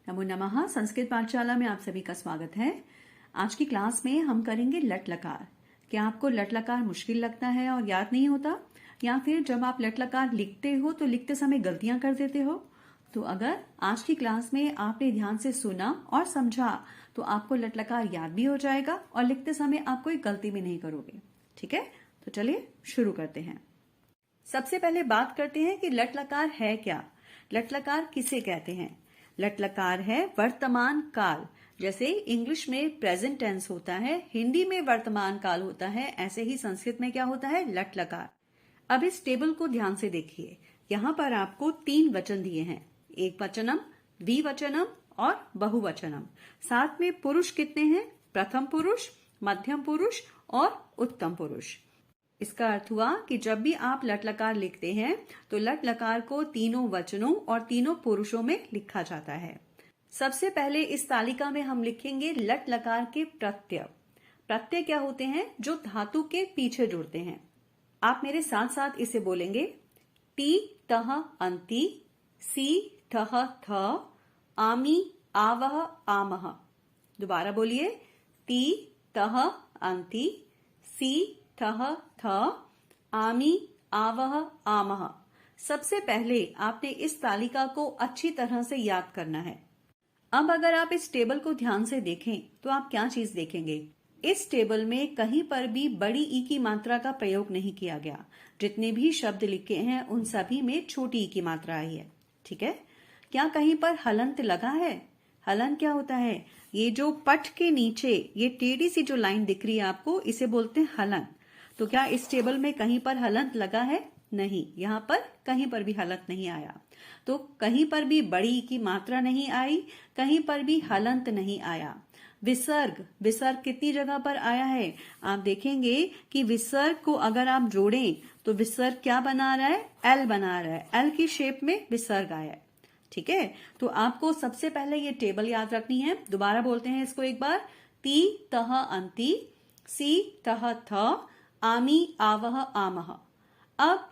नमो नमः। संस्कृत पाठशाला में आप सभी का स्वागत है। आज की क्लास में हम करेंगे लट लकार। क्या आपको लट लकार मुश्किल लगता है और याद नहीं होता, या फिर जब आप लट लकार लिखते हो तो लिखते समय गलतियां कर देते हो? तो अगर आज की क्लास में आपने ध्यान से सुना और समझा तो आपको लट लकार याद भी हो जाएगा और लिखते समय आप कोई गलती भी नहीं करोगे। ठीक है, तो चलिए शुरू करते हैं। सबसे पहले बात करते हैं कि लट लकार है क्या। लट लकार किसे कहते हैं? लट लकार है वर्तमान काल। जैसे इंग्लिश में प्रेजेंट टेंस होता है, हिंदी में वर्तमान काल होता है, ऐसे ही संस्कृत में क्या होता है? लट लकार। अब इस टेबल को ध्यान से देखिए। यहाँ पर आपको 3 वचन दिए हैं, एक वचनम, द्विवचनम और बहुवचनम। साथ में पुरुष कितने हैं? प्रथम पुरुष, मध्यम पुरुष और उत्तम पुरुष। इसका अर्थ हुआ कि जब भी आप लट लकार लिखते हैं तो लट लकार को तीनों वचनों और तीनों पुरुषों में लिखा जाता है। सबसे पहले इस तालिका में हम लिखेंगे लट लकार के प्रत्यय। प्रत्यय क्या होते हैं? जो धातु के पीछे जुड़ते हैं। आप मेरे साथ साथ इसे बोलेंगे। टी तह अंति, सी ठह थ, आमी आवह आमह। दोबारा बोलिए। टी तह अंति, सी ठह थ, आमी आवह आमह। सबसे पहले आपने इस तालिका को अच्छी तरह से याद करना है। अब अगर आप इस टेबल को ध्यान से देखें तो आप क्या चीज देखेंगे? इस टेबल में कहीं पर भी बड़ी ई की मात्रा का प्रयोग नहीं किया गया। जितने भी शब्द लिखे हैं उन सभी में छोटी ई की मात्रा आई है। ठीक है, क्या कहीं पर हलंत लगा है? हलंत क्या होता है? ये जो पठ के नीचे ये टेढ़ी सी जो लाइन दिख रही है आपको, इसे बोलते हैं हलंत। तो क्या इस टेबल में कहीं पर हलंत लगा है? नहीं, यहाँ पर कहीं पर भी हलंत नहीं आया। तो कहीं पर भी बड़ी की मात्रा नहीं आई, कहीं पर भी हलंत नहीं आया। विसर्ग, विसर्ग कितनी जगह पर आया है? आप देखेंगे कि विसर्ग को अगर आप जोड़ें तो विसर्ग क्या बना रहा है? एल बना रहा है। एल की शेप में विसर्ग आया है। ठीक है, तो आपको सबसे पहले ये टेबल याद रखनी है। दोबारा बोलते हैं इसको एक बार। ती तह अंति, सी ठह थ, आमी आवह आमह। अब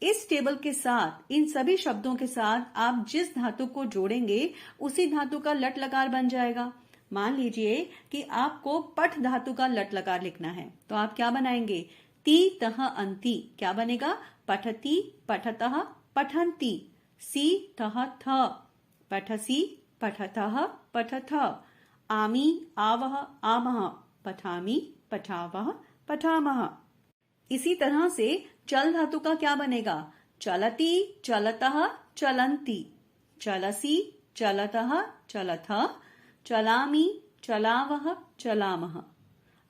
इस टेबल के साथ, इन सभी शब्दों के साथ आप जिस धातु को जोड़ेंगे उसी धातु का लट लकार बन जाएगा। मान लीजिए कि आपको पठ धातु का लट लकार लिखना है, तो आप क्या बनाएंगे? ती तह अंति क्या बनेगा? पठती, पठतः, पठन्ति। सी ठह थ, पठसी, पठतः, पठथ। आमी आवह आमह, पठामी, पठावः, पठामः। इसी तरह से चल धातु का क्या बनेगा? चलती, चलतः, चलन्ति। चलसी, चलतः, चलथ। चलामी, चलावः, चलामः।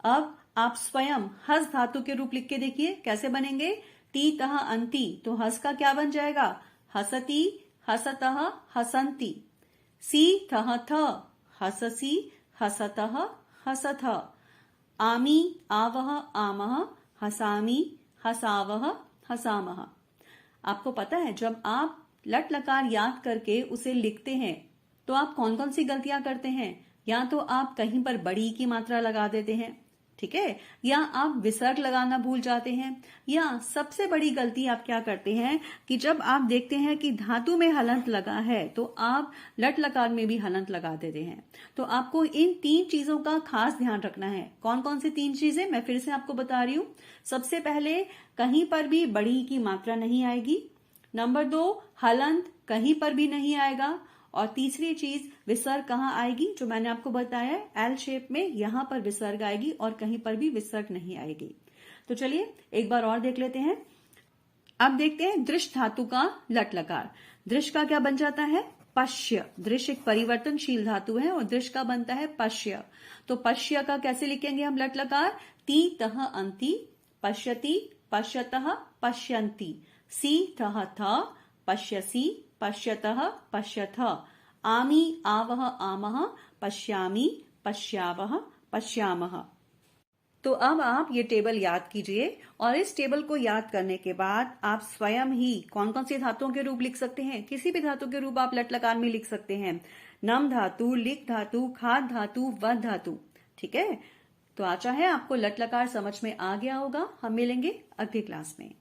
अब आप स्वयं हस धातु के रूप लिख के देखिए कैसे बनेंगे। ती तह अंति, तो हस का क्या बन जाएगा? हसती, हसतः, हसन्ति। सी ठह थ, हससी, हसतः, हसथ। आमी आवह आमः, हसामी, हसावह, हसामह। आपको पता है जब आप लट लकार याद करके उसे लिखते हैं तो आप कौन कौन सी गलतियां करते हैं? या तो आप कहीं पर बड़ी की मात्रा लगा देते हैं, ठीक है, या आप विसर्ग लगाना भूल जाते हैं, या सबसे बड़ी गलती आप क्या करते हैं कि जब आप देखते हैं कि धातु में हलंत लगा है तो आप लट लकार में भी हलंत लगा देते हैं। तो आपको इन 3 चीजों का खास ध्यान रखना है। कौन कौन सी 3 चीजें मैं फिर से आपको बता रही हूं। सबसे पहले कहीं पर भी बड़ी की मात्रा नहीं आएगी। नंबर 2, हलंत कहीं पर भी नहीं आएगा। और तीसरी चीज, विसर्ग कहाँ आएगी? जो मैंने आपको बताया एल शेप में, यहां पर विसर्ग आएगी और कहीं पर भी विसर्ग नहीं आएगी। तो चलिए एक बार और देख लेते हैं। अब देखते हैं दृश्य धातु का लट लकार। दृश्य का क्या बन जाता है? पश्य। दृश्य एक परिवर्तनशील धातु है और दृश्य का बनता है पश्य। तो पश्य का कैसे लिखेंगे हम लट लकार? ती तह अंति, पश्यति, पश्यतः, पश्यन्ति। सी ठह थ, पश्यसि, पश्यतः, पश्यथ। आमी आवह आमः, पश्यामि, पश्यावः, पश्यामः। तो अब आप ये टेबल याद कीजिए और इस टेबल को याद करने के बाद आप स्वयं ही कौन कौन सी धातुओं के रूप लिख सकते हैं? किसी भी धातु के रूप आप लट लकार में लिख सकते हैं। नम धातु, लिक धातु, खाद धातु, वध धातु। ठीक है, तो आशा है आपको लट लकार समझ में आ गया होगा। हम मिलेंगे अगली क्लास में।